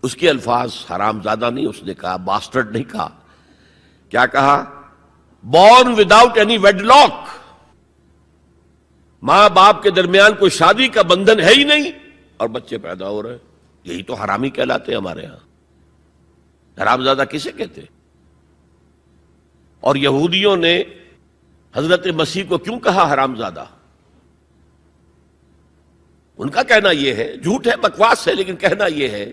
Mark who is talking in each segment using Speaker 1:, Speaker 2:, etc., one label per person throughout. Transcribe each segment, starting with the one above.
Speaker 1: اس کے الفاظ حرام زادہ نہیں اس نے کہا، باسٹرڈ نہیں کہا، کیا کہا؟ Born without any wedlock, ماں باپ کے درمیان کوئی شادی کا بندھن ہے ہی نہیں اور بچے پیدا ہو رہے، یہی تو حرامی کہلاتے ہیں ہمارے ہاں۔ حرام زادہ کسے کہتے؟ اور یہودیوں نے حضرت مسیح کو کیوں کہا حرام زادہ؟ ان کا کہنا یہ ہے، جھوٹ ہے، بکواس ہے، لیکن کہنا یہ ہے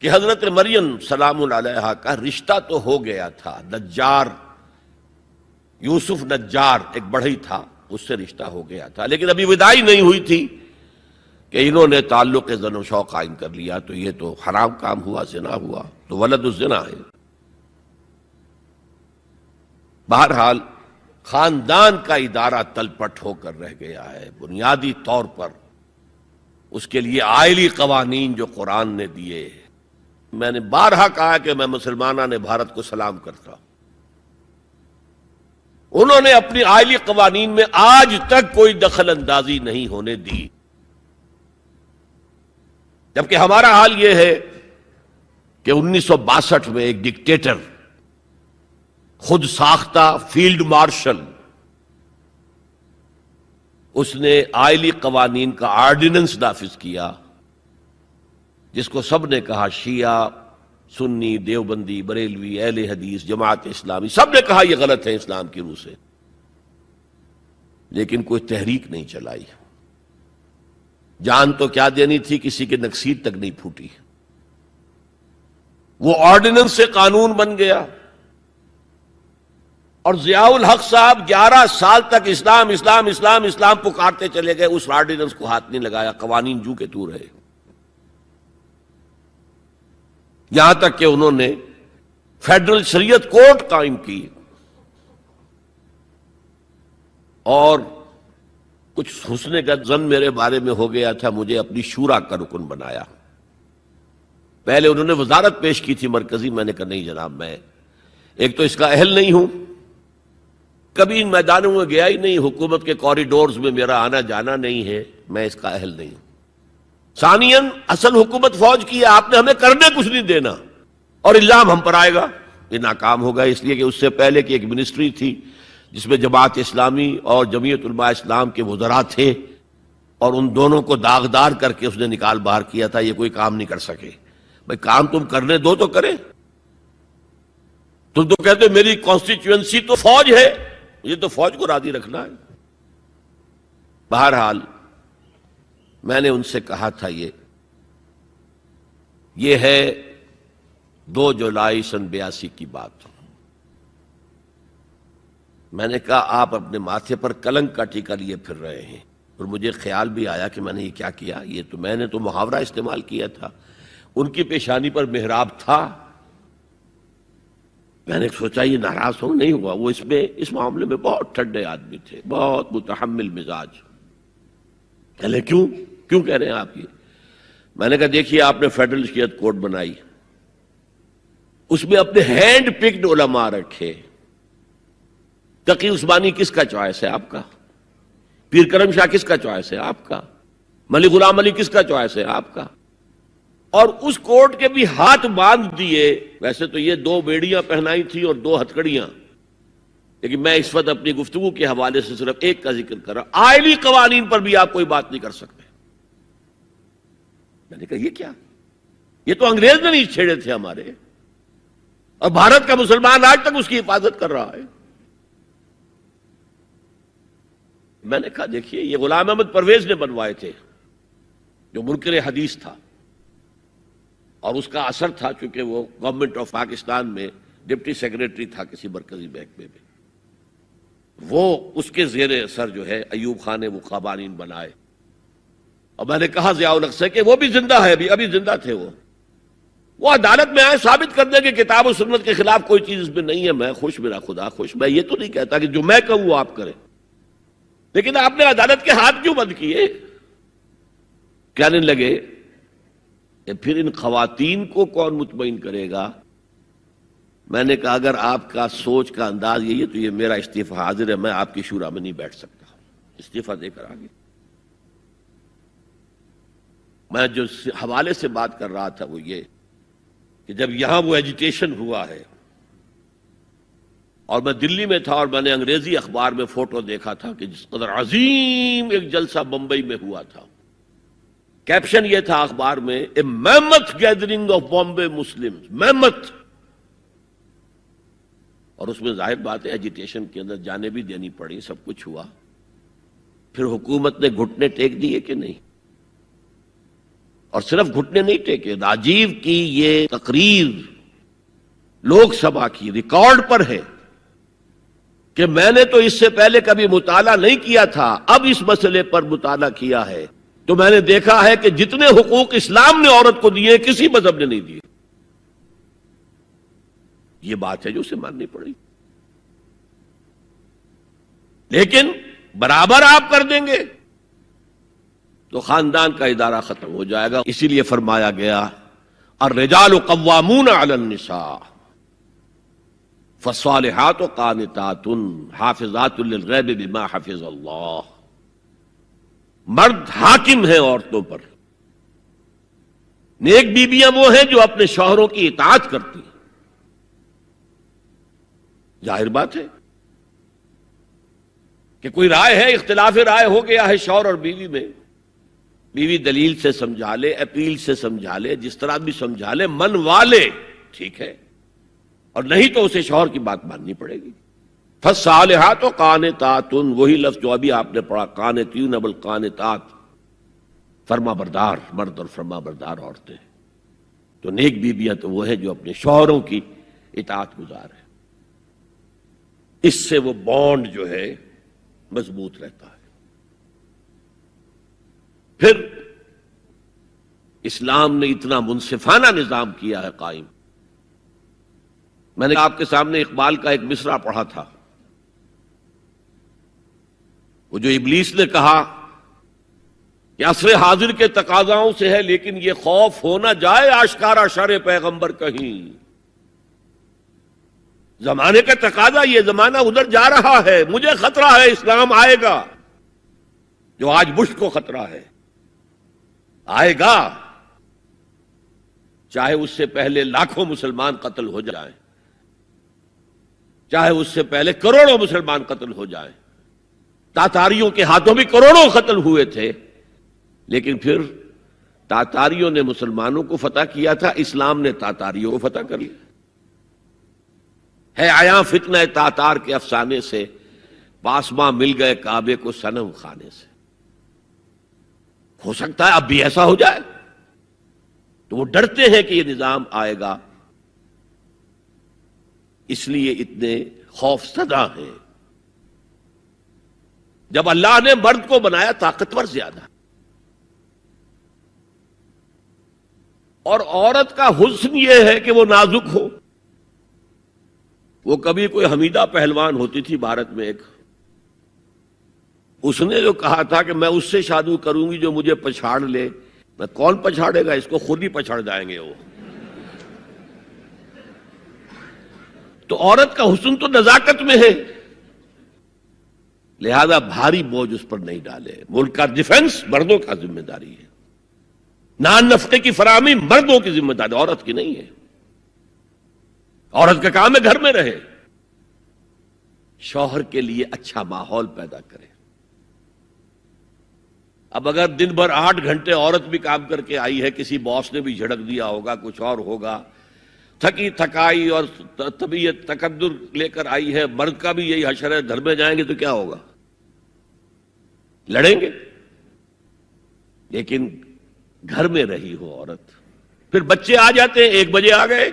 Speaker 1: کہ حضرت مریم سلام علیہا کا رشتہ تو ہو گیا تھا، نجار یوسف نجار ایک بڑھئی تھا، اس سے رشتہ ہو گیا تھا، لیکن ابھی وداعی نہیں ہوئی تھی کہ انہوں نے تعلق زن و شوق قائم کر لیا، تو یہ تو حرام کام ہوا، زنا ہوا، تو ولد الزنا ہے۔ بہرحال خاندان کا ادارہ تلپٹ ہو کر رہ گیا ہے، بنیادی طور پر اس کے لیے آئلی قوانین جو قرآن نے دیے۔ میں نے بارہا کہا کہ میں مسلمانوں نے بھارت کو سلام کرتا ہوں، انہوں نے اپنی آئلی قوانین میں آج تک کوئی دخل اندازی نہیں ہونے دی، جبکہ ہمارا حال یہ ہے کہ 1962 میں ایک ڈکٹیٹر، خود ساختہ فیلڈ مارشل، اس نے آئلی قوانین کا آرڈیننس نافذ کیا، جس کو سب نے کہا، شیعہ، سنی، دیوبندی، بریلوی، اہل حدیث، جماعت اسلامی، سب نے کہا یہ غلط ہے اسلام کی روح سے، لیکن کوئی تحریک نہیں چلائی۔ جان تو کیا دینی تھی، کسی کے نکسیر تک نہیں پھوٹی، وہ آرڈیننس سے قانون بن گیا، اور ضیاء الحق صاحب 11 سال تک اسلام اسلام اسلام اسلام پکارتے چلے گئے، اس آرڈیننس کو ہاتھ نہیں لگایا، قوانین جو کے تو رہے، یہاں تک کہ انہوں نے فیڈرل شریعت کورٹ قائم کی، اور کچھ حسن کا ظن میرے بارے میں ہو گیا تھا، مجھے اپنی شورا کا رکن بنایا۔ پہلے انہوں نے وزارت پیش کی تھی مرکزی، میں نے کہا نہیں جناب، میں ایک تو اس کا اہل نہیں ہوں، کبھی ان میدانوں میں گیا ہی نہیں، حکومت کے کوریڈورز میں میرا آنا جانا نہیں ہے، میں اس کا اہل نہیں ہوں۔ ثانیاً اصل حکومت فوج کی ہے، آپ نے ہمیں کرنے کچھ نہیں دینا، اور الزام ہم پر آئے گا، یہ ناکام ہوگا، اس لیے کہ اس سے پہلے کی ایک منسٹری تھی جس میں جماعت اسلامی اور جمعیت علماء اسلام کے وزراء تھے، اور ان دونوں کو داغدار کر کے اس نے نکال باہر کیا تھا، یہ کوئی کام نہیں کر سکے۔ بھائی کام تم کرنے دو تو کریں، تم تو کہتے میری کانسٹیچوئنسی تو فوج ہے، یہ تو فوج کو راضی رکھنا ہے۔ بہرحال میں نے ان سے کہا تھا یہ ہے 2 جولائی سن 82 کی بات۔ میں نے کہا آپ اپنے ماتھے پر کلنک کا ٹیکا لیے پھر رہے ہیں، اور مجھے خیال بھی آیا کہ میں نے یہ کیا کیا، میں نے تو محاورہ استعمال کیا تھا، ان کی پیشانی پر محراب تھا، میں نے سوچا یہ ناراض ہو نہیں ہوا، وہ اس معاملے میں بہت ٹھنڈے آدمی تھے، بہت متحمل مزاج۔ کہلے کیوں کہہ رہے ہیں آپ یہ؟ میں نے کہا دیکھیے آپ نے فیڈرل شریعت کورٹ بنائی، اس میں اپنے ہینڈ پکڈ علماء رکھے، تقی عثمانی کس کا چوائس ہے؟ آپ کا۔ پیر کرم شاہ کس کا چوائس ہے؟ آپ کا۔ ملک غلام علی کس کا چوائس ہے؟ آپ کا۔ اور اس کورٹ کے بھی ہاتھ باندھ دیے، ویسے تو یہ 2 بیڑیاں پہنائی تھی اور 2 ہتھکڑیاں، لیکن میں اس وقت اپنی گفتگو کے حوالے سے صرف ایک کا ذکر کر رہا، آئلی قوانین پر بھی آپ کوئی بات نہیں کر سکتے۔ میں نے کہا یہ کیا؟ یہ تو انگریز نے نہیں چھیڑے تھے ہمارے، اور بھارت کا مسلمان آج تک اس کی حفاظت کر رہا ہے۔ میں نے کہا دیکھیے یہ غلام احمد پرویز نے بنوائے تھے، جو منکر حدیث تھا، اور اس کا اثر تھا چونکہ وہ گورنمنٹ آف پاکستان میں ڈپٹی سیکریٹری تھا کسی مرکزی محکمے میں، وہ اس کے زیر اثر جو ہے ایوب خان نے وہ قوانین بنائے، اور میں نے کہا ضیاء الحق سے کہ وہ بھی زندہ ہے، ابھی زندہ تھے، وہ عدالت میں آئے ثابت کر دیں کہ کتاب و سنت کے خلاف کوئی چیز اس میں نہیں ہے، میں خوش، میرا خدا خوش۔ میں یہ تو نہیں کہتا کہ جو میں کہوں وہ آپ کریں، لیکن آپ نے عدالت کے ہاتھ کیوں بند کیے؟ کہنے لگے کہ پھر ان خواتین کو کون مطمئن کرے گا؟ میں نے کہا اگر آپ کا سوچ کا انداز یہی ہے تو یہ میرا استعفی حاضر ہے، میں آپ کی شورا میں نہیں بیٹھ سکتا، استعفی دے کر آگے۔ میں جو حوالے سے بات کر رہا تھا وہ یہ کہ جب یہاں وہ ایجیٹیشن ہوا ہے، اور میں دلی میں تھا اور میں نے انگریزی اخبار میں فوٹو دیکھا تھا کہ جس قدر عظیم ایک جلسہ بمبئی میں ہوا تھا، کیپشن یہ تھا اخبار میں، اے میمتھ گیدرنگ آف بامبے مسلمز، میمتھ، اور اس میں ظاہر بات ہے ایجیٹیشن کے اندر جانیں بھی دینی پڑی، سب کچھ ہوا، پھر حکومت نے گھٹنے ٹیک دیے کہ نہیں؟ اور صرف گھٹنے نہیں ٹیکے، راجیو کی یہ تقریر لوک سبھا کی ریکارڈ پر ہے کہ میں نے تو اس سے پہلے کبھی مطالعہ نہیں کیا تھا، اب اس مسئلے پر مطالعہ کیا ہے تو میں نے دیکھا ہے کہ جتنے حقوق اسلام نے عورت کو دیے کسی مذہب نے نہیں دیے۔ یہ بات ہے جو اسے ماننی پڑی، لیکن برابر آپ کر دیں گے تو خاندان کا ادارہ ختم ہو جائے گا۔ اسی لیے فرمایا گیا الرجال قوامون علی النساء فالصالحات قانتات حافظات للغیب بما حفظ اللہ، مرد حاکم ہیں عورتوں پر، نیک بیویاں وہ ہیں جو اپنے شوہروں کی اطاعت کرتی ہیں۔ ظاہر بات ہے کہ کوئی رائے ہے، اختلاف رائے ہو گیا ہے شوہر اور بیوی میں، بیوی دلیل سے سمجھا لے، اپیل سے سمجھا لے، جس طرح بھی سمجھا لے، منوا لے، ٹھیک ہے، اور نہیں تو اسے شوہر کی بات ماننی پڑے گی۔ فالصالحات قانتات، وہی لفظ جو ابھی آپ نے پڑھا، قانتین بالقانتات، فرما بردار مرد اور فرما بردار عورتیں، تو نیک بیویاں تو وہ ہیں جو اپنے شوہروں کی اطاعت گزار ہیں، اس سے وہ بانڈ جو ہے مضبوط رہتا ہے۔ پھر اسلام نے اتنا منصفانہ نظام کیا ہے قائم۔ میں نے آپ کے سامنے اقبال کا ایک مصرع پڑھا تھا، وہ جو ابلیس نے کہا کہ عصر حاضر کے تقاضاؤں سے ہے لیکن یہ خوف ہو نہ جائے آشکارا شر پیغمبر کہیں، زمانے کا تقاضا یہ، زمانہ ادھر جا رہا ہے، مجھے خطرہ ہے اسلام آئے گا، جو آج بش کو خطرہ ہے، آئے گا، چاہے اس سے پہلے لاکھوں مسلمان قتل ہو جائیں، چاہے اس سے پہلے کروڑوں مسلمان قتل ہو جائیں۔ تاتاریوں کے ہاتھوں بھی کروڑوں قتل ہوئے تھے، لیکن پھر تاتاریوں نے مسلمانوں کو فتح کیا تھا، اسلام نے تاتاریوں کو فتح کر لیا ہے۔ آیا فتنہ تاتار کے افسانے سے، پاسماں مل گئے کعبے کو صنم خانے سے۔ ہو سکتا ہے اب بھی ایسا ہو جائے، تو وہ ڈرتے ہیں کہ یہ نظام آئے گا، اس لیے اتنے خوف زدہ ہیں۔ جب اللہ نے مرد کو بنایا طاقتور زیادہ، اور عورت کا حسن یہ ہے کہ وہ نازک ہو۔ وہ کبھی کوئی حمیدہ پہلوان ہوتی تھی بھارت میں ایک، اس نے جو کہا تھا کہ میں اس سے شادی کروں گی جو مجھے پچھاڑ لے، میں کون پچھاڑے گا، اس کو خود ہی پچھاڑ جائیں گے وہ۔ تو عورت کا حسن تو نزاکت میں ہے، لہذا بھاری بوجھ اس پر نہیں ڈالے۔ ملک کا ڈیفنس مردوں کا ذمہ داری ہے، نان نفقے کی فراہمی مردوں کی ذمہ داری، عورت کی نہیں ہے۔ عورت کا کام ہے گھر میں رہے، شوہر کے لیے اچھا ماحول پیدا کرے۔ اب اگر دن بھر 8 گھنٹے عورت بھی کام کر کے آئی ہے، کسی باس نے بھی جھڑک دیا ہوگا، کچھ اور ہوگا، تھکی تھکائی اور طبیعت تقدر لے کر آئی ہے، مرد کا بھی یہی حشر ہے، گھر میں جائیں گے تو کیا ہوگا، لڑیں گے۔ لیکن گھر میں رہی ہو عورت، پھر بچے آ جاتے ہیں، 1 بجے آ گئے،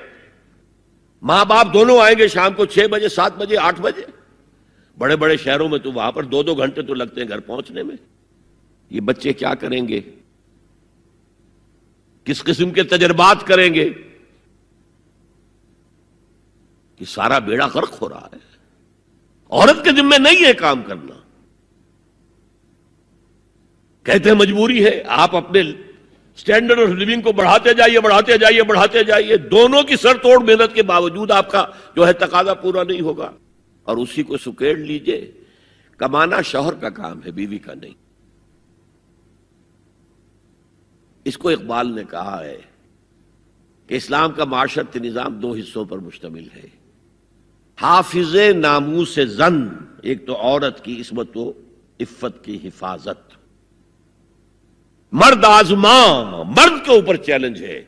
Speaker 1: ماں باپ دونوں آئیں گے شام کو 6 بجے 7 بجے 8 بجے، بڑے بڑے شہروں میں تو وہاں پر 2 گھنٹے تو لگتے ہیں گھر پہنچنے میں۔ یہ بچے کیا کریں گے، کس قسم کے تجربات کریں گے، کہ سارا بیڑا غرق ہو رہا ہے۔ عورت کے ذمہ نہیں ہے کام کرنا، کہتے ہیں مجبوری ہے، آپ اپنے سٹینڈرڈ آف لیونگ کو بڑھاتے جائیے بڑھاتے جائیے بڑھاتے جائیے، دونوں کی سر توڑ محنت کے باوجود آپ کا جو ہے تقاضا پورا نہیں ہوگا، اور اسی کو سکیڑ لیجئے۔ کمانا شوہر کا کام ہے، بیوی کا نہیں۔ اس کو اقبال نے کہا ہے کہ اسلام کا معاشرتی نظام دو حصوں پر مشتمل ہے. حافظ ناموس زن، ایک تو عورت کی عصمت و عفت کی حفاظت. مرد آزماں، مرد کے اوپر چیلنج ہے،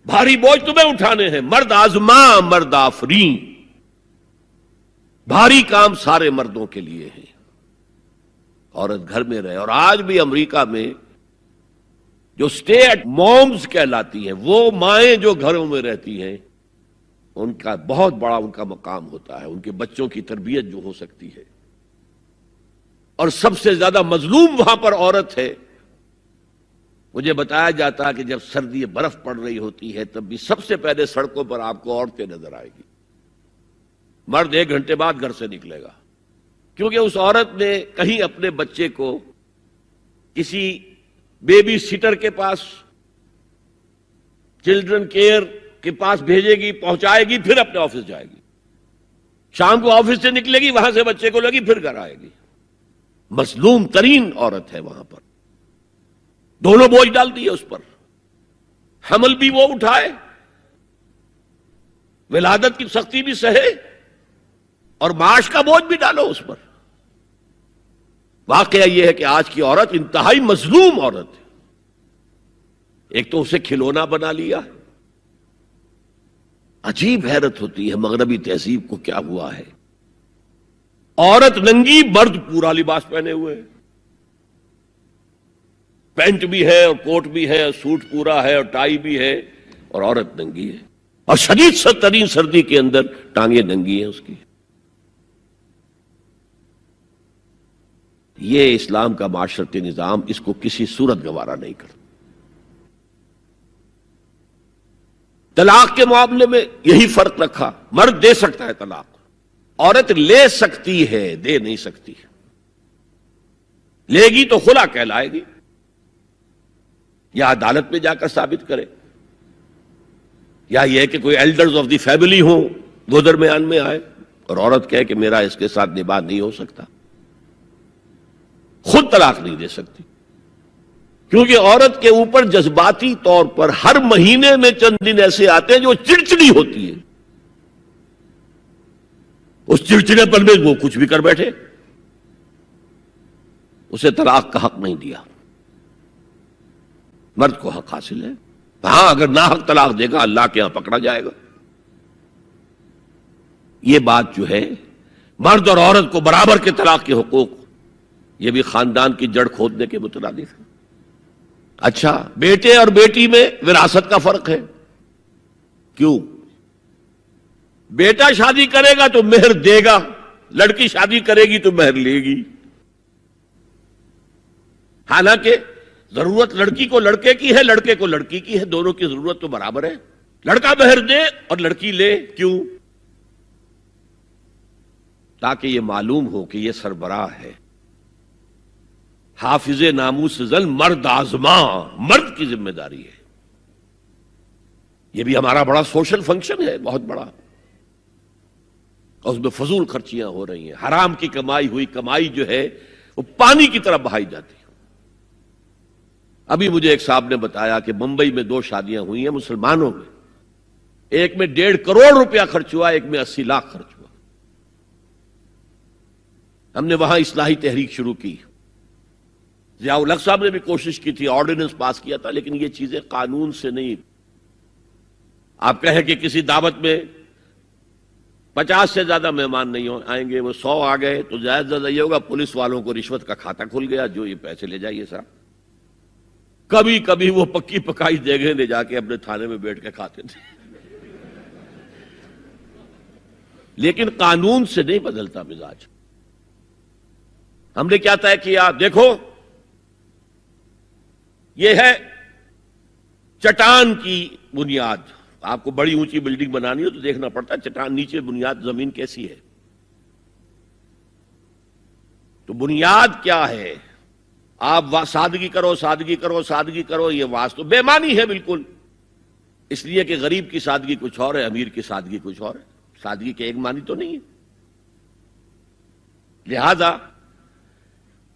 Speaker 1: بھاری بوجھ تمہیں اٹھانے ہیں. مرد آزماں مرد آفرین، بھاری کام سارے مردوں کے لیے ہیں. عورت گھر میں رہے. اور آج بھی امریکہ میں جو سٹے ایٹ مومز کہلاتی ہیں، وہ مائیں جو گھروں میں رہتی ہیں، ان کا بہت بڑا ان کا مقام ہوتا ہے، ان کے بچوں کی تربیت جو ہو سکتی ہے. اور سب سے زیادہ مظلوم وہاں پر عورت ہے. مجھے بتایا جاتا ہے کہ جب سردی برف پڑ رہی ہوتی ہے تب بھی سب سے پہلے سڑکوں پر آپ کو عورتیں نظر آئے گی. مرد 1 گھنٹے بعد گھر سے نکلے گا، کیونکہ اس عورت نے کہیں اپنے بچے کو کسی بیبی سیٹر کے پاس، چلڈرن کیئر کے پاس بھیجے گی، پہنچائے گی، پھر اپنے آفس جائے گی. شام کو آفس سے نکلے گی، وہاں سے بچے کو لگی، پھر گھر آئے گی. مظلوم ترین عورت ہے وہاں پر. دونوں بوجھ ڈال دیے اس پر. حمل بھی وہ اٹھائے، ولادت کی سختی بھی سہے، اور معاش کا بوجھ بھی ڈالو اس پر. واقعہ یہ ہے کہ آج کی عورت انتہائی مظلوم عورت ہے. ایک تو اسے کھلونا بنا لیا ہے. عجیب حیرت ہوتی ہے مغربی تہذیب کو کیا ہوا ہے. عورت ننگی، مرد پورا لباس پہنے ہوئے ہے. پینٹ بھی ہے اور کوٹ بھی ہے، سوٹ پورا ہے اور ٹائی بھی ہے، اور عورت ننگی ہے. اور شدید ترین سردی کے اندر ٹانگیں ننگی ہیں اس کی. یہ اسلام کا معاشرتی نظام اس کو کسی صورت گوارا نہیں کرتا. طلاق کے معاملے میں یہی فرق رکھا. مرد دے سکتا ہے طلاق، عورت لے سکتی ہے، دے نہیں سکتی. لے گی تو خلا کہلائے گی، یا عدالت میں جا کر ثابت کرے، یا یہ کہ کوئی ایلڈرز آف دی فیملی ہوں وہ درمیان میں آئے اور عورت کہے کہ میرا اس کے ساتھ نباہ نہیں ہو سکتا. خود طلاق نہیں دے سکتی، کیونکہ عورت کے اوپر جذباتی طور پر ہر مہینے میں چند دن ایسے آتے ہیں جو چڑچڑی ہوتی ہے. اس چڑچڑے پر میں وہ کچھ بھی کر بیٹھے. اسے طلاق کا حق نہیں دیا. مرد کو حق حاصل ہے. ہاں، اگر ناحق طلاق دے گا اللہ کے ہاں پکڑا جائے گا. یہ بات جو ہے مرد اور عورت کو برابر کے طلاق کے حقوق، یہ بھی خاندان کی جڑ کھودنے کے مترادف ہے. اچھا، بیٹے اور بیٹی میں وراثت کا فرق ہے. کیوں؟ بیٹا شادی کرے گا تو مہر دے گا، لڑکی شادی کرے گی تو مہر لے گی. حالانکہ ضرورت لڑکی کو لڑکے کی ہے، لڑکے کو لڑکی کی ہے، دونوں کی ضرورت تو برابر ہے. لڑکا مہر دے اور لڑکی لے. کیوں؟ تاکہ یہ معلوم ہو کہ یہ سربراہ ہے. حافظ ناموس زن، مرد آزماں، مرد کی ذمہ داری ہے. یہ بھی ہمارا بڑا سوشل فنکشن ہے، بہت بڑا. اور اس میں فضول خرچیاں ہو رہی ہیں. حرام کی کمائی ہوئی کمائی جو ہے وہ پانی کی طرح بہائی جاتی ہے. ابھی مجھے ایک صاحب نے بتایا کہ ممبئی میں 2 شادیاں ہوئی ہیں مسلمانوں میں. ایک میں 1.5 کروڑ روپیہ خرچ ہوا، ایک میں 80 لاکھ خرچ ہوا. ہم نے وہاں اصلاحی تحریک شروع کی. ضیاء الحق صاحب نے بھی کوشش کی تھی، آرڈیننس پاس کیا تھا، لیکن یہ چیزیں قانون سے نہیں. آپ کہیں کہ کسی دعوت میں 50 سے زیادہ مہمان نہیں آئیں گے، وہ 100 آ گئے تو زیادہ زیادہ یہ ہوگا پولیس والوں کو رشوت کا کھاتا کھل گیا، جو یہ پیسے لے جائیے صاحب. کبھی کبھی وہ پکی پکائی دیگیں لے جا کے اپنے تھانے میں بیٹھ کے کھاتے تھے. لیکن قانون سے نہیں بدلتا مزاج. ہم نے کیا طے کیا؟ دیکھو، یہ ہے چٹان کی بنیاد. آپ کو بڑی اونچی بلڈنگ بنانی ہو تو دیکھنا پڑتا ہے چٹان نیچے بنیاد زمین کیسی ہے. تو بنیاد کیا ہے؟ آپ سادگی کرو، سادگی کرو، سادگی کرو. یہ واسطہ بے معنی ہے بالکل. اس لیے کہ غریب کی سادگی کچھ اور ہے، امیر کی سادگی کچھ اور ہے. سادگی کے ایک معنی تو نہیں ہے. لہذا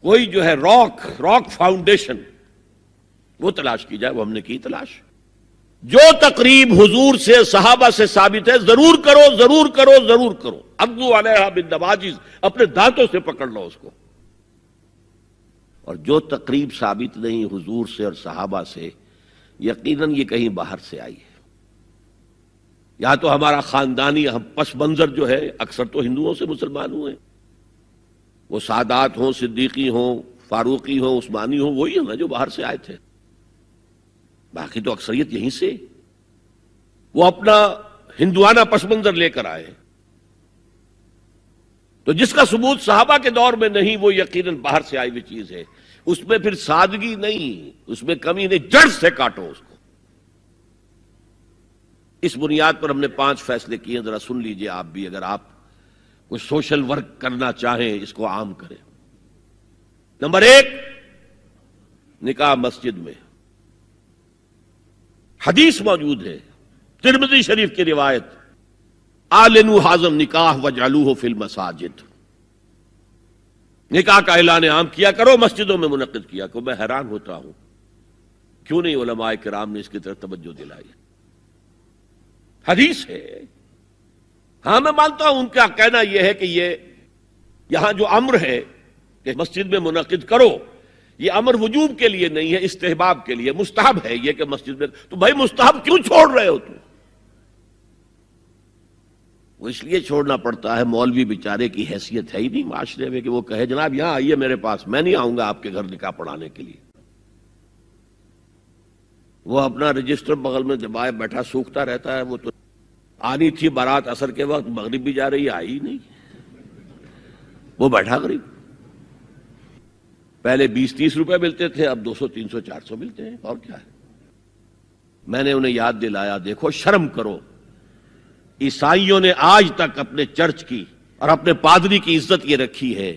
Speaker 1: کوئی جو ہے راک فاؤنڈیشن وہ تلاش کی جائے، وہ ہم نے کی تلاش۔ جو تقریب حضور سے صحابہ سے ثابت ہے ضرور کرو ضرور کرو ضرور کرو، عضوا علیہا بالنواجذ، اپنے دانتوں سے پکڑ لو اس کو۔ اور جو تقریب ثابت نہیں حضور سے اور صحابہ سے، یقیناً یہ کہیں باہر سے آئی ہے۔ یا تو ہمارا خاندانی پس منظر جو ہے، اکثر تو ہندوؤں سے مسلمان ہوئے، وہ سادات ہوں، صدیقی ہوں، فاروقی ہوں، عثمانی ہوں، وہی ہیں نا جو باہر سے آئے تھے، باقی تو اکثریت یہیں سے۔ وہ اپنا ہندوانہ پس منظر لے کر آئے، تو جس کا ثبوت صحابہ کے دور میں نہیں وہ یقیناً باہر سے آئی ہوئی چیز ہے۔ اس میں پھر سادگی نہیں، اس میں کمی نہیں، جڑ سے کاٹو اس کو۔ اس بنیاد پر ہم نے 5 فیصلے کیے، ذرا سن لیجئے آپ بھی، اگر آپ کوئی سوشل ورک کرنا چاہیں اس کو عام کریں۔ نمبر 1، نکاح مسجد میں۔ حدیث موجود ہے، ترمذی شریف کی روایت، اعلنوا ھذا النکاح واجعلوہ فی المساجد، نکاح کا اعلان عام کیا کرو، مسجدوں میں منعقد کیا کرو۔ میں حیران ہوتا ہوں کیوں نہیں علماء کرام نے اس کی طرف توجہ دلائی۔ حدیث ہے، ہاں میں مانتا ہوں ان کا کہنا یہ ہے کہ یہ یہاں جو امر ہے کہ مسجد میں منعقد کرو، یہ امر وجوب کے لیے نہیں ہے، استحباب کے لیے، مستحب ہے یہ کہ مسجد میں۔ تو بھائی مستحب کیوں چھوڑ رہے ہو تم؟ وہ اس لیے چھوڑنا پڑتا ہے، مولوی بیچارے کی حیثیت ہے ہی نہیں معاشرے میں کہ وہ کہے جناب یہاں آئیے میرے پاس، میں نہیں آؤں گا آپ کے گھر نکاح پڑھانے کے لیے۔ وہ اپنا رجسٹر بغل میں دبائے بیٹھا سوکھتا رہتا ہے۔ وہ تو آنی تھی بارات عصر کے وقت، مغرب بھی جا رہی ہے، آئی ہی نہیں، وہ بیٹھا قریب۔ پہلے 20-30 روپے ملتے تھے، اب 200 300 400 ملتے ہیں، اور کیا ہے۔ میں نے انہیں یاد دلایا دیکھو شرم کرو، عیسائیوں نے آج تک اپنے چرچ کی اور اپنے پادری کی عزت یہ رکھی ہے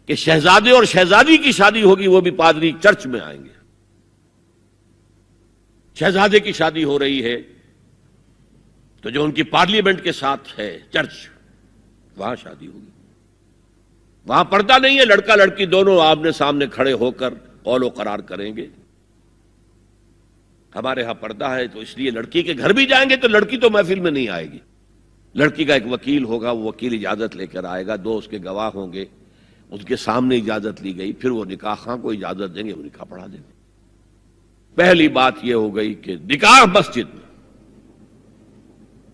Speaker 1: کہ شہزادے اور شہزادی کی شادی ہوگی وہ بھی پادری چرچ میں آئیں گے۔ شہزادے کی شادی ہو رہی ہے تو جو ان کی پارلیمنٹ کے ساتھ ہے چرچ، وہاں شادی ہوگی۔ وہاں پردہ نہیں ہے، لڑکا لڑکی دونوں آمنے سامنے کھڑے ہو کر قول و قرار کریں گے۔ ہمارے ہاں پردہ ہے تو اس لیے لڑکی کے گھر بھی جائیں گے تو لڑکی تو محفل میں نہیں آئے گی، لڑکی کا ایک وکیل ہوگا، وہ وکیل اجازت لے کر آئے گا، 2 اس کے گواہ ہوں گے، اس کے سامنے اجازت لی گئی، پھر وہ نکاح خواہ کو اجازت دیں گے، وہ نکاح پڑھا دیں گے۔ پہلی بات یہ ہو گئی کہ نکاح مسجد میں۔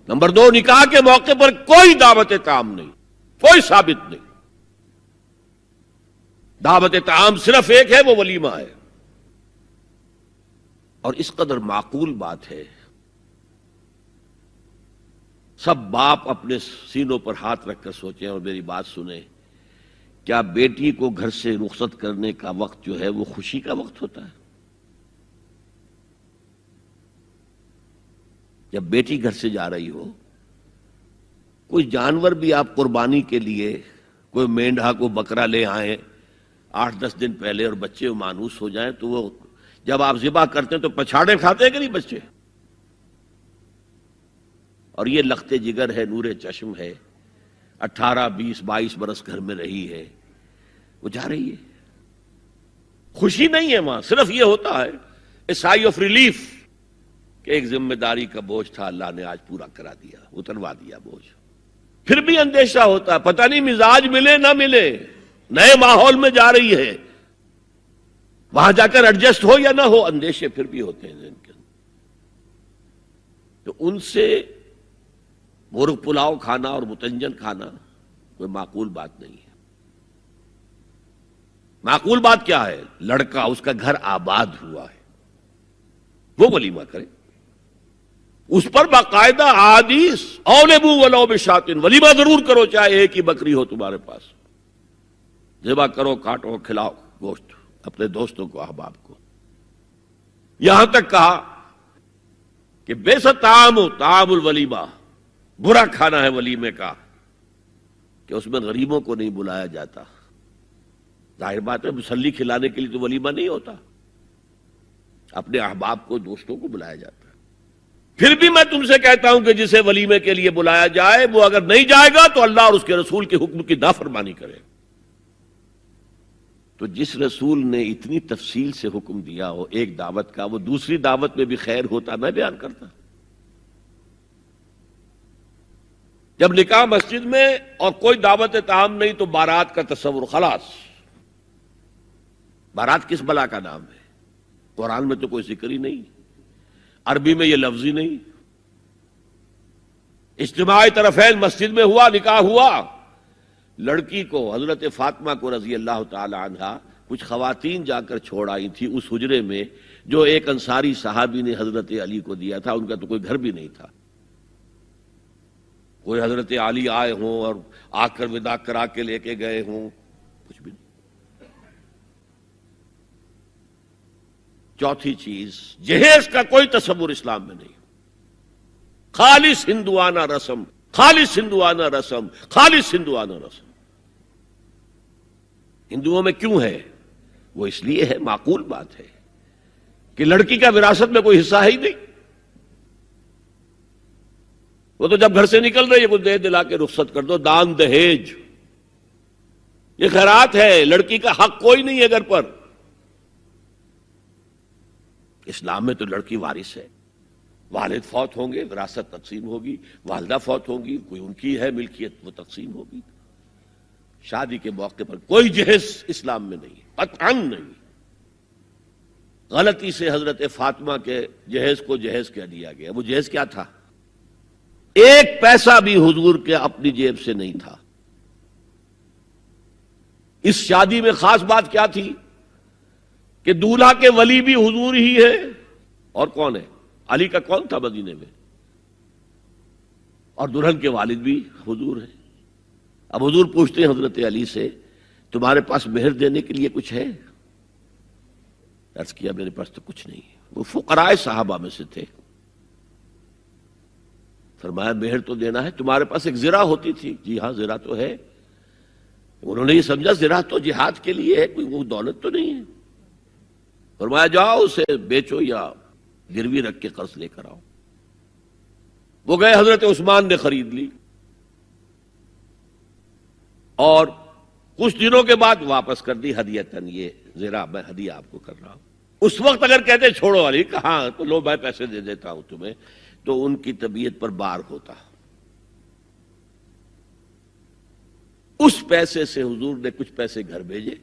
Speaker 1: نمبر 2، نکاح کے موقع پر کوئی دعوت طعام نہیں، کوئی ثابت نہیں۔ دعوت طعام صرف ایک ہے، وہ ولیمہ ہے، اور اس قدر معقول بات ہے، سب باپ اپنے سینوں پر ہاتھ رکھ کر سوچیں اور میری بات سنیں، کیا بیٹی کو گھر سے رخصت کرنے کا وقت جو ہے وہ خوشی کا وقت ہوتا ہے؟ جب بیٹی گھر سے جا رہی ہو، کوئی جانور بھی آپ قربانی کے لیے، کوئی مینڈھا کو بکرا لے آئیں 8-10 دن پہلے اور بچے مانوس ہو جائیں تو وہ جب آپ ذبح کرتے ہیں تو پچھاڑے کھاتے ہیں کہ نہیں بچے؟ اور یہ لخت جگر ہے، نور چشم ہے، 18 20 22 برس گھر میں رہی ہے، وہ جا رہی ہے، خوشی نہیں ہے وہاں، صرف یہ ہوتا ہے اے سائی آف ریلیف کہ ایک ذمہ داری کا بوجھ تھا، اللہ نے آج پورا کرا دیا، اتروا دیا بوجھ۔ پھر بھی اندیشہ ہوتا ہے، پتہ نہیں مزاج ملے نہ ملے، نئے ماحول میں جا رہی ہے، وہاں جا کر ایڈجسٹ ہو یا نہ ہو، اندیشے پھر بھی ہوتے ہیں ذہن کے اندر۔ تو ان سے مرغ پلاؤ کھانا اور متنجن کھانا کوئی معقول بات نہیں ہے۔ معقول بات کیا ہے؟ لڑکا، اس کا گھر آباد ہوا ہے، وہ ولیمہ کرے، اس پر باقاعدہ حدیث اولبو ولو بشاتن، ولیمہ ضرور کرو چاہے ایک ہی بکری ہو تمہارے پاس، ذبح کرو، کاٹو، کھلاؤ گوشت اپنے دوستوں کو، احباب کو۔ یہاں تک کہا کہ بیس طعام الولیمہ، برا کھانا ہے ولیمے کا کہ اس میں غریبوں کو نہیں بلایا جاتا۔ ظاہر بات ہے مسلی کھلانے کے لیے تو ولیمہ نہیں ہوتا، اپنے احباب کو، دوستوں کو بلایا جاتا ہے۔ پھر بھی میں تم سے کہتا ہوں کہ جسے ولیمے کے لیے بلایا جائے وہ اگر نہیں جائے گا تو اللہ اور اس کے رسول کے حکم کی نافرمانی کرے، تو جس رسول نے اتنی تفصیل سے حکم دیا ہو ایک دعوت کا، وہ دوسری دعوت میں بھی خیر ہوتا میں بیان کرتا۔ جب نکاح مسجد میں اور کوئی دعوت طعام نہیں تو بارات کا تصور، خلاص۔ بارات کس بلا کا نام ہے؟ قرآن میں تو کوئی ذکر ہی نہیں، عربی میں یہ لفظ ہی نہیں۔ اجتماع طرفین مسجد میں ہوا، نکاح ہوا، لڑکی کو حضرت فاطمہ کو رضی اللہ تعالی عنہا کچھ خواتین جا کر چھوڑ آئی تھی اس حجرے میں جو ایک انصاری صحابی نے حضرت علی کو دیا تھا۔ ان کا تو کوئی گھر بھی نہیں تھا، کوئی حضرت علی آئے ہوں اور آ کر وداع کرا کے لے کے گئے ہوں، کچھ بھی نہیں۔ چوتھی چیز، جہیز کا کوئی تصور اسلام میں نہیں، خالص ہندوانہ رسم، خالص ہندوانہ رسم، خالص ہندوانہ رسم۔ ہندوؤں میں کیوں ہے؟ وہ اس لیے ہے، معقول بات ہے کہ لڑکی کا وراثت میں کوئی حصہ ہے ہی نہیں۔ وہ تو جب گھر سے نکل رہی ہے کچھ دے دلا کے رخصت کر دو، دان دہیج، یہ خیرات ہے، لڑکی کا حق کوئی نہیں ہے گھر پر۔ اسلام میں تو لڑکی وارث ہے، والد فوت ہوں گے وراثت تقسیم ہوگی، والدہ فوت ہوں گی کوئی ان کی ہے ملکیت وہ تقسیم ہوگی۔ شادی کے موقع پر کوئی جہیز اسلام میں نہیں، قطعاً نہیں۔ غلطی سے حضرت فاطمہ کے جہیز کو جہیز کہہ دیا گیا، وہ جہیز کیا تھا؟ ایک پیسہ بھی حضور کے اپنی جیب سے نہیں تھا۔ اس شادی میں خاص بات کیا تھی کہ دولہا کے ولی بھی حضور ہی ہے، اور کون ہے؟ علی کا کون تھا مدینے میں؟ اور دلہن کے والد بھی حضور ہیں۔ اب حضور پوچھتے ہیں حضرت علی سے، تمہارے پاس مہر دینے کے لیے کچھ ہے؟ عرض کیا میرے پاس تو کچھ نہیں۔ وہ فقراء صحابہ میں سے تھے۔ فرمایا مہر تو دینا ہے، تمہارے پاس ایک زرہ ہوتی تھی؟ جی ہاں زرہ تو ہے۔ انہوں نے یہ سمجھا زرہ تو جہاد کے لیے ہے، کوئی وہ دولت تو نہیں ہے۔ فرمایا جاؤ اسے بیچو یا گروی رکھ کے قرض لے کر آؤ۔ وہ گئے، حضرت عثمان نے خرید لی، اور کچھ دنوں کے بعد واپس کر دی ہدیتاً، یہ زرہ میں ہدیہ آپ کو کر رہا ہوں۔ اس وقت اگر کہتے چھوڑو علی، کہاں تو لو میں پیسے دے دیتا ہوں تمہیں، تو ان کی طبیعت پر بار ہوتا۔ اس پیسے سے حضور نے کچھ پیسے گھر بھیجے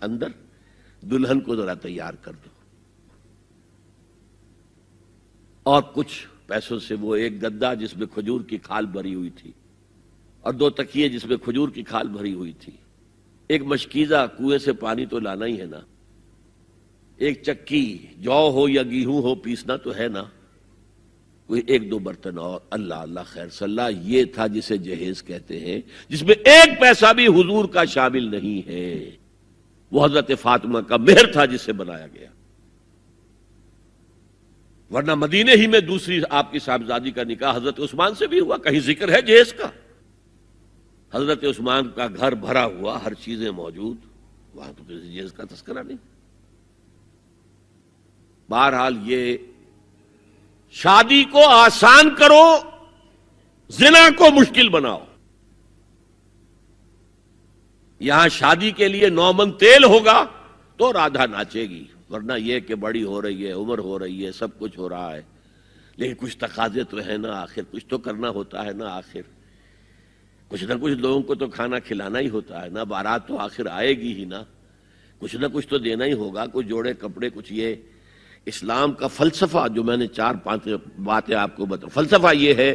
Speaker 1: اندر، دلہن کو ذرا تیار کر دو، اور کچھ پیسوں سے وہ ایک گدا جس میں کھجور کی کھال بھری ہوئی تھی، اور 2 تکیے جس میں کھجور کی کھال بھری ہوئی تھی، ایک مشکیزہ کنویں سے پانی تو لانا ہی ہے نا، ایک چکی جو ہو یا گیہوں ہو پیسنا تو ہے نا، کوئی 1-2 برتن اور، اللہ اللہ خیر صلی اللہ، یہ تھا جسے جہیز کہتے ہیں، جس میں ایک پیسہ بھی حضور کا شامل نہیں ہے۔ وہ حضرت فاطمہ کا مہر تھا جسے بنایا گیا، ورنہ مدینے ہی میں دوسری آپ کی صاحبزادی کا نکاح حضرت عثمان سے بھی ہوا، کہیں ذکر ہے جہیز کا؟ حضرت عثمان کا گھر بھرا ہوا، ہر چیزیں موجود، وہاں تو کسی جہیز کا تذکرہ نہیں۔ بہرحال یہ شادی کو آسان کرو، زنا کو مشکل بناؤ۔ یہاں شادی کے لیے 9 من تیل ہوگا تو رادھا ناچے گی، ورنہ یہ کہ بڑی ہو رہی ہے، عمر ہو رہی ہے، سب کچھ ہو رہا ہے، لیکن کچھ تقاضے تو ہے نا، آخر کچھ تو کرنا ہوتا ہے نا، آخر کچھ نہ کچھ لوگوں کو تو کھانا کھلانا ہی ہوتا ہے نا، بارات تو آخر آئے گی ہی نا، کچھ نہ کچھ تو دینا ہی ہوگا، کچھ جوڑے کپڑے، کچھ یہ۔ اسلام کا فلسفہ جو میں نے 4-5 باتیں آپ کو بتا، فلسفہ یہ ہے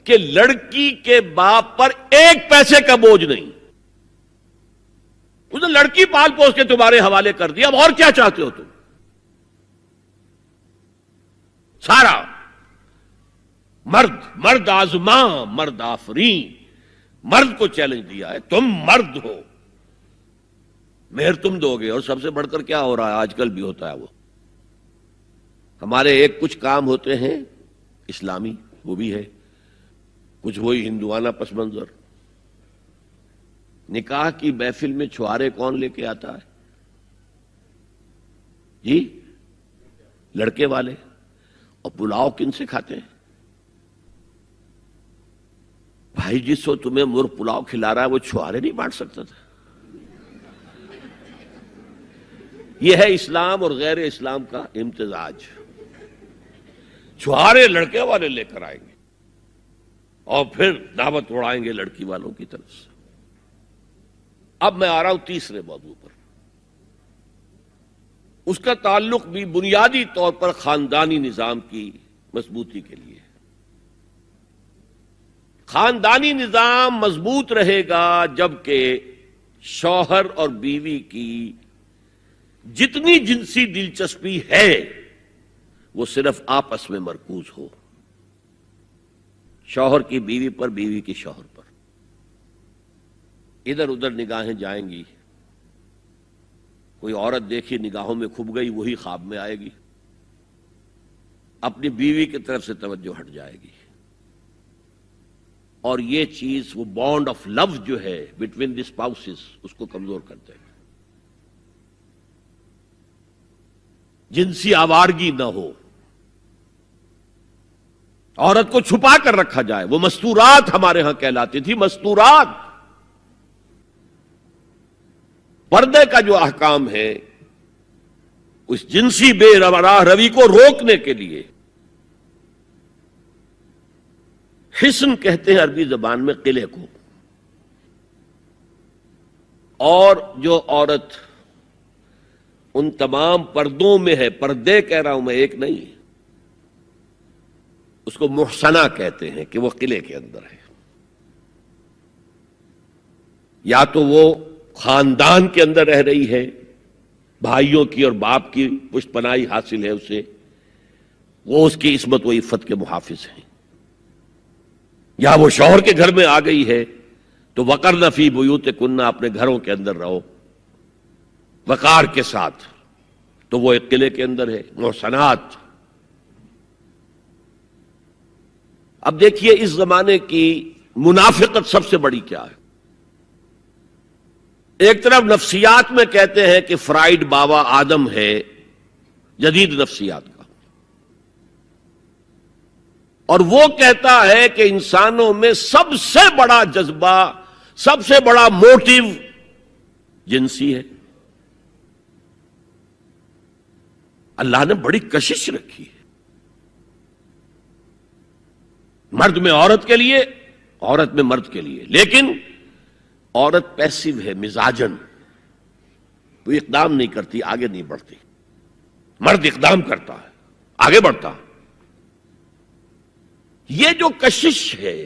Speaker 1: کہ لڑکی کے باپ پر ایک پیسے کا بوجھ نہیں، اس نے لڑکی پال پوس کے تمہارے حوالے کر دیا، اب اور کیا چاہتے ہو تم؟ سارا مرد آزماں مرد آفرین، مرد کو چیلنج دیا ہے، تم مرد ہو، مہر تم دو گے۔ اور سب سے بڑھ کر کیا ہو رہا ہے آج کل بھی ہوتا ہے، وہ ہمارے ایک کچھ کام ہوتے ہیں اسلامی، وہ بھی ہے، کچھ وہی ہندوانہ پس منظر۔ نکاح کی محفل میں چھوارے کون لے کے آتا ہے؟ جی لڑکے والے، اور پلاؤ کن سے کھاتے ہیں؟ بھائی جس کو تمہیں مرغ پلاؤ کھلا رہا ہے وہ چھوارے نہیں بانٹ سکتا تھا؟ یہ ہے اسلام اور غیر اسلام کا امتزاج. چھوارے لڑکے والے لے کر آئیں گے اور پھر دعوت اڑائیں گے لڑکی والوں کی طرف سے. اب میں آ رہا ہوں تیسرے موضوع پر. اس کا تعلق بھی بنیادی طور پر خاندانی نظام کی مضبوطی کے لیے. خاندانی نظام مضبوط رہے گا جبکہ شوہر اور بیوی کی جتنی جنسی دلچسپی ہے وہ صرف آپس میں مرکوز ہو. شوہر کی بیوی پر، بیوی کی شوہر پر. ادھر ادھر نگاہیں جائیں گی. کوئی عورت دیکھی نگاہوں میں کھب گئی، وہی خواب میں آئے گی. اپنی بیوی کی طرف سے توجہ ہٹ جائے گی. اور یہ چیز، وہ بانڈ آف لو جو ہے بٹوین دی اسپاؤسز، اس کو کمزور کر دے گا. جنسی آوارگی نہ ہو، عورت کو چھپا کر رکھا جائے. وہ مستورات ہمارے ہاں کہلاتی تھی، مستورات. پردے کا جو احکام ہے اس جنسی بے راہ روی کو روکنے کے لیے، حسن کہتے ہیں عربی زبان میں قلعے کو. اور جو عورت ان تمام پردوں میں ہے، پردے کہہ رہا ہوں میں، ایک نہیں، اس کو محسنہ کہتے ہیں کہ وہ قلعے کے اندر ہے. یا تو وہ خاندان کے اندر رہ رہی ہے، بھائیوں کی اور باپ کی پشت پناہی حاصل ہے اسے، وہ اس کی عصمت و عفت کے محافظ ہیں. یا وہ شوہر کے گھر میں آ گئی ہے تو وقرن فی بیوتکن، اپنے گھروں کے اندر رہو وقار کے ساتھ. تو وہ ایک قلعے کے اندر ہے، محسنات. اب دیکھیے اس زمانے کی منافقت سب سے بڑی کیا ہے. ایک طرف نفسیات میں کہتے ہیں کہ فرائیڈ بابا آدم ہے جدید نفسیات کا، اور وہ کہتا ہے کہ انسانوں میں سب سے بڑا جذبہ، سب سے بڑا موٹیو جنسی ہے. اللہ نے بڑی کشش رکھی ہے، مرد میں عورت کے لیے، عورت میں مرد کے لیے. لیکن عورت پیسیو ہے مزاجن، وہ اقدام نہیں کرتی، آگے نہیں بڑھتی. مرد اقدام کرتا ہے، آگے بڑھتا. یہ جو کشش ہے،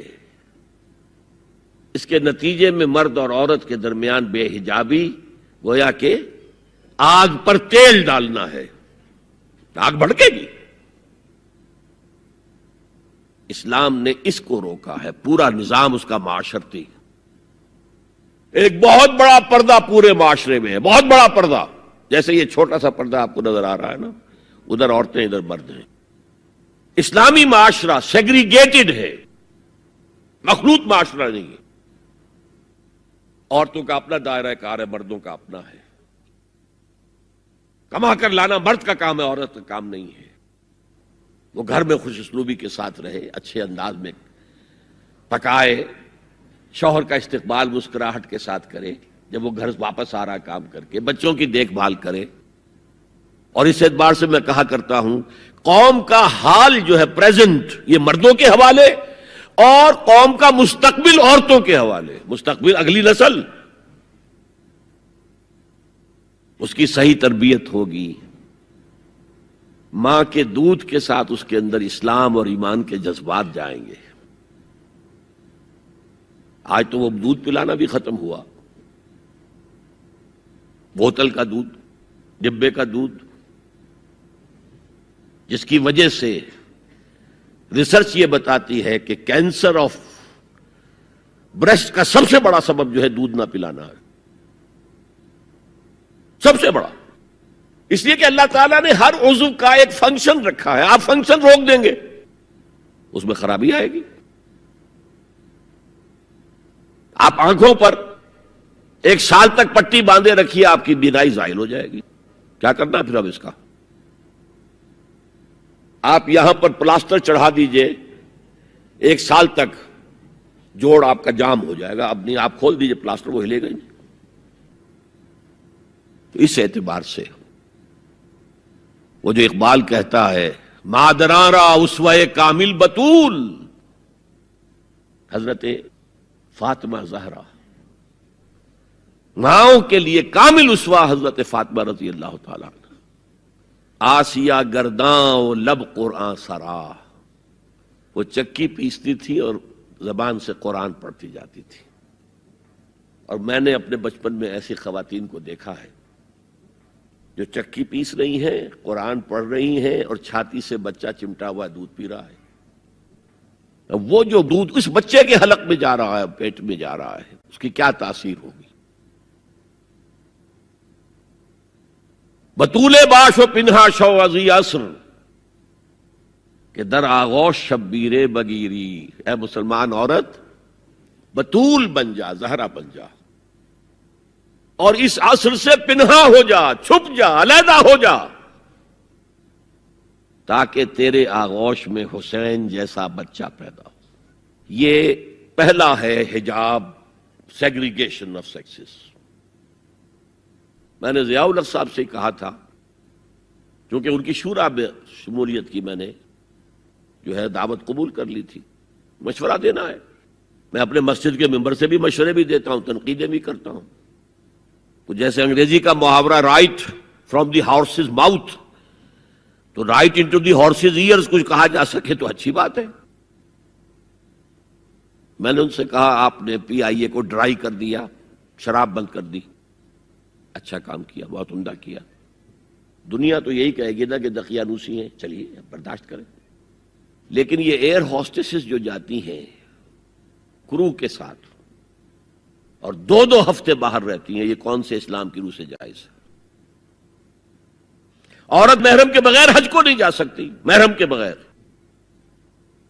Speaker 1: اس کے نتیجے میں مرد اور عورت کے درمیان بے حجابی گویا کہ آگ پر تیل ڈالنا ہے. آگ بھڑکے گی. اسلام نے اس کو روکا ہے. پورا نظام اس کا معاشرتی، ایک بہت بڑا پردہ پورے معاشرے میں ہے، بہت بڑا پردہ. جیسے یہ چھوٹا سا پردہ آپ کو نظر آ رہا ہے نا، ادھر عورتیں ادھر مرد ہیں. اسلامی معاشرہ سیگریگیٹڈ ہے، مخلوط معاشرہ نہیں ہے. عورتوں کا اپنا دائرہ کار ہے، مردوں کا اپنا ہے. کما کر لانا مرد کا کام ہے، عورت کا کام نہیں ہے. وہ گھر میں خوش اسلوبی کے ساتھ رہے، اچھے انداز میں پکائے، شوہر کا استقبال مسکراہٹ کے ساتھ کرے جب وہ گھر واپس آ رہا کام کر کے، بچوں کی دیکھ بھال کرے. اور اس اعتبار سے میں کہا کرتا ہوں قوم کا حال جو ہے پریزنٹ، یہ مردوں کے حوالے، اور قوم کا مستقبل عورتوں کے حوالے. مستقبل اگلی نسل، اس کی صحیح تربیت ہوگی. ماں کے دودھ کے ساتھ اس کے اندر اسلام اور ایمان کے جذبات جائیں گے. آج تو وہ دودھ پلانا بھی ختم ہوا. بوتل کا دودھ، ڈبے کا دودھ، جس کی وجہ سے ریسرچ یہ بتاتی ہے کہ کینسر آف بریسٹ کا سب سے بڑا سبب جو ہے دودھ نہ پلانا ہے. سب سے بڑا. اس لیے کہ اللہ تعالیٰ نے ہر عضو کا ایک فنکشن رکھا ہے. آپ فنکشن روک دیں گے اس میں خرابی آئے گی. آپ آنکھوں پر ایک سال تک پٹی باندھے رکھیے، آپ کی بینائی زائل ہو جائے گی. کیا کرنا پھر اب اس کا؟ آپ یہاں پر پلاسٹر چڑھا دیجئے، ایک سال تک جوڑ آپ کا جام ہو جائے گا. اب نہیں، آپ کھول دیجئے پلاسٹر، وہ ہلے گا ہی نہیں. تو اس اعتبار سے وہ جو اقبال کہتا ہے مادرارا اسوہ کامل بطول، حضرت فاطمہ زہرا، ماؤں کے لیے کامل اسوہ حضرت فاطمہ رضی اللہ تعالیٰ عنہ۔ آسیہ گرداں و لب قرآن سرا، وہ چکی پیستی تھی اور زبان سے قرآن پڑھتی جاتی تھی۔ اور میں نے اپنے بچپن میں ایسی خواتین کو دیکھا ہے جو چکی پیس رہی ہیں، قرآن پڑھ رہی ہیں اور چھاتی سے بچہ چمٹا ہوا دودھ پی رہا ہے۔ اب وہ جو دودھ اس بچے کے حلق میں جا رہا ہے، پیٹ میں جا رہا ہے، اس کی کیا تاثیر ہوگی؟ بطول باش و پنہا شو ازی عصر کہ در آغوش شبیر بگیری، اے مسلمان عورت بطول بن جا، زہرا بن جا، اور اس عصر سے پنہا ہو جا، چھپ جا، علیحدہ ہو جا، تاکہ تیرے آغوش میں حسین جیسا بچہ پیدا ہو۔ یہ پہلا ہے حجاب، سیگریگیشن آف سیکسز۔ میں نے ضیاء الحق صاحب سے کہا تھا، کیونکہ ان کی شورا میں شمولیت کی میں نے جو ہے دعوت قبول کر لی تھی، مشورہ دینا ہے۔ میں اپنے مسجد کے ممبر سے بھی مشورے بھی دیتا ہوں، تنقیدیں بھی کرتا ہوں۔ تو جیسے انگریزی کا محاورہ right from the horse's mouth, تو right into the horse's ears کچھ کہا جا سکے تو اچھی بات ہے۔ میں نے ان سے کہا آپ نے پی آئی اے کو ڈرائی کر دیا، شراب بند کر دی، اچھا کام کیا، بہت عمدہ کیا۔ دنیا تو یہی کہے گی نا کہ دقیانوسی ہیں، چلیے برداشت کریں۔ لیکن یہ ایئر ہوسٹسز جو جاتی ہیں کرو کے ساتھ اور دو دو ہفتے باہر رہتی ہیں، یہ کون سے اسلام کی روح سے جائز ہے؟ عورت محرم کے بغیر حج کو نہیں جا سکتی، محرم کے بغیر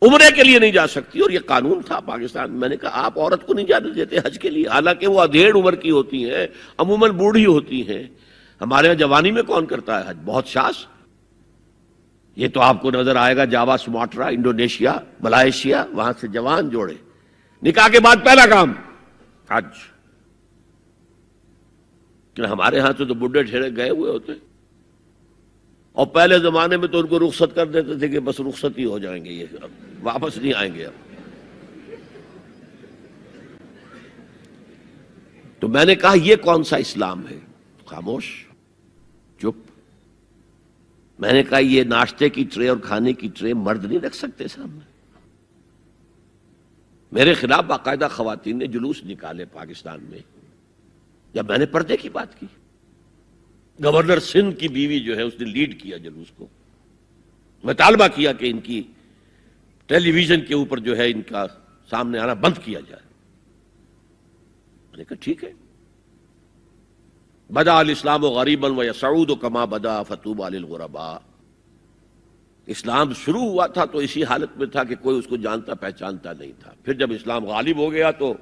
Speaker 1: عمرے کے لیے نہیں جا سکتی، اور یہ قانون تھا پاکستان میں۔ میں نے کہا آپ عورت کو نہیں جانے دیتے حج کے لیے، حالانکہ وہ ادھیڑ عمر کی ہوتی ہیں، عموماً بوڑھی ہوتی ہیں۔ ہمارے یہاں جوانی میں کون کرتا ہے حج؟ بہت شاذ۔ یہ تو آپ کو نظر آئے گا جاوا، سماٹرا، انڈونیشیا، ملائیشیا، وہاں سے جوان جوڑے نکاح کے بعد پہلا کام حج۔ کہ ہمارے ہاں سے تو بڈھے ٹھہرے گئے ہوئے ہوتے، اور پہلے زمانے میں تو ان کو رخصت کر دیتے تھے کہ بس رخصت ہی ہو جائیں گے، یہ اب واپس نہیں آئیں گے۔ اب تو میں نے کہا یہ کون سا اسلام ہے؟ خاموش، چپ۔ میں نے کہا یہ ناشتے کی ٹرے اور کھانے کی ٹرے مرد نہیں رکھ سکتے سامنے۔ میرے خلاف باقاعدہ خواتین نے جلوس نکالے پاکستان میں جب میں نے پردے کی بات کی۔ گورنر سندھ کی بیوی جو ہے اس نے لیڈ کیا جلوس کو، مطالبہ کیا کہ ان کی ٹیلی ویژن کے اوپر جو ہے ان کا سامنے آنا بند کیا جائے۔ میں نے کہا ٹھیک ہے۔ بدا الاسلام غریبا ویسعود کما بدا فطوبی للغرباء۔ اسلام شروع ہوا تھا تو اسی حالت میں تھا کہ کوئی اس کو جانتا پہچانتا نہیں تھا، پھر جب اسلام غالب ہو گیا تو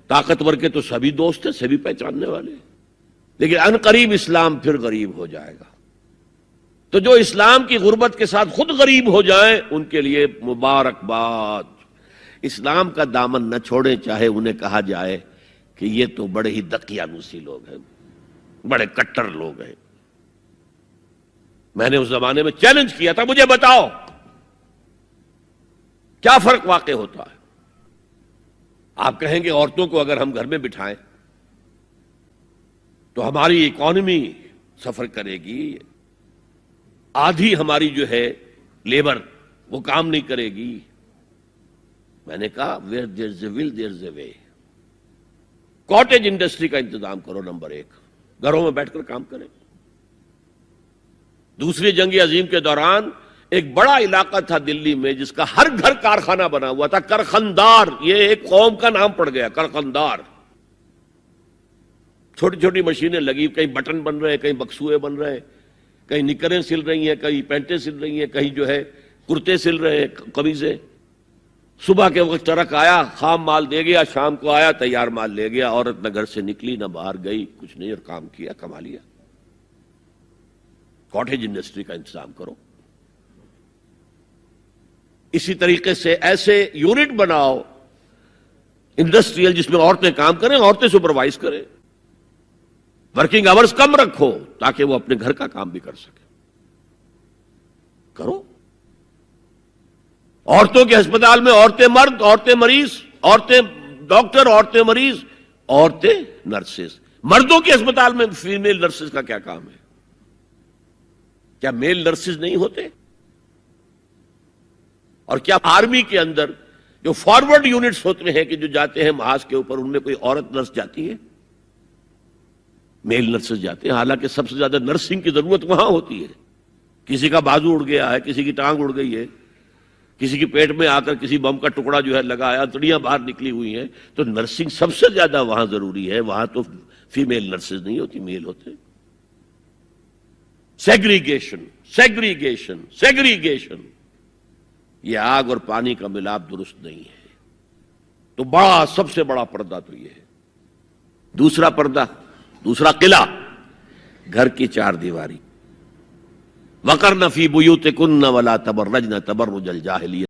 Speaker 1: طاقتور کے تو سبھی دوست تھے، سبھی پہچاننے والے، لیکن ان قریب اسلام پھر غریب ہو جائے گا۔ تو جو اسلام کی غربت کے ساتھ خود غریب ہو جائیں ان کے لیے مبارکباد۔ اسلام کا دامن نہ چھوڑیں، چاہے انہیں کہا جائے کہ یہ تو بڑے ہی دقیانوسی لوگ ہیں، بڑے کٹر لوگ ہیں۔ میں نے اس زمانے میں چیلنج کیا تھا، مجھے بتاؤ کیا فرق واقع ہوتا ہے؟ آپ کہیں گے عورتوں کو اگر ہم گھر میں بٹھائیں تو ہماری اکانومی سفر کرے گی، آدھی ہماری جو ہے لیبر وہ کام نہیں کرے گی۔ میں نے کہا where there's a will there's a way۔ Cottage industry کا انتظام کرو، نمبر 1، گھروں میں بیٹھ کر کام کریں۔ دوسری جنگ عظیم کے دوران ایک بڑا علاقہ تھا دلی میں جس کا ہر گھر کارخانہ بنا ہوا تھا، کرخندار، یہ ایک قوم کا نام پڑ گیا، کرخندار۔ چھوٹی چھوٹی مشینیں لگی، کہیں بٹن بن رہے ہیں، کہیں بکسوئے بن رہے ہیں، کہیں نکریں سل رہی ہیں، کہیں پینٹیں سل رہی ہیں، کہیں جو ہے کرتے سل رہے ہیں، قمیضیں۔ صبح کے وقت ٹرک آیا، خام مال دے گیا، شام کو آیا، تیار مال لے گیا۔ عورت نہ گھر سے نکلی نہ باہر گئی، کچھ نہیں، اور کام کیا، کما لیا۔ کاٹیج انڈسٹری کا انتظام کرو۔ اسی طریقے سے ایسے یونٹ بناؤ انڈسٹریل جس میں عورتیں کام کریں، عورتیں سپروائز کریں، ورکنگ آورز کم رکھو تاکہ وہ اپنے گھر کا کام بھی کر سکیں۔ کرو. عورتوں کے ہسپتال میں عورتیں مرد، عورتیں مریض، عورتیں ڈاکٹر، عورتیں مریض، عورتیں نرسز. مردوں کے ہسپتال میں فیمیل نرسز کا کیا کام ہے؟ کیا میل نرسز نہیں ہوتے؟ اور کیا آرمی کے اندر جو فارورڈ یونٹس ہوتے ہیں کہ جو جاتے ہیں محاذ کے اوپر، ان میں کوئی عورت نرس جاتی ہے؟ میل نرسز جاتے ہیں. حالانکہ سب سے زیادہ نرسنگ کی ضرورت وہاں ہوتی ہے. کسی کا بازو اڑ گیا ہے، کسی کی ٹانگ اڑ گئی ہے، کسی کے پیٹ میں آ کر کسی بم کا ٹکڑا جو ہے لگا ہے، انتڑیاں باہر نکلی ہوئی ہیں، تو نرسنگ سب سے زیادہ وہاں ضروری ہے. وہاں تو فیمیل نرسز نہیں ہوتی، میل ہوتے. سیگریگیشن سیگریگیشن سیگریگیشن، یہ آگ اور پانی کا ملاپ درست نہیں ہے. تو سب سے بڑا پردہ تو یہ ہے. دوسرا پردہ، دوسرا قلعہ، گھر کی چار دیواری. وَقَرْنَ فِي بُيُوتِكُنَّ وَلَا تَبَرَّجْنَ تَبَرُّجَ الْجَاهِلِيَّةِ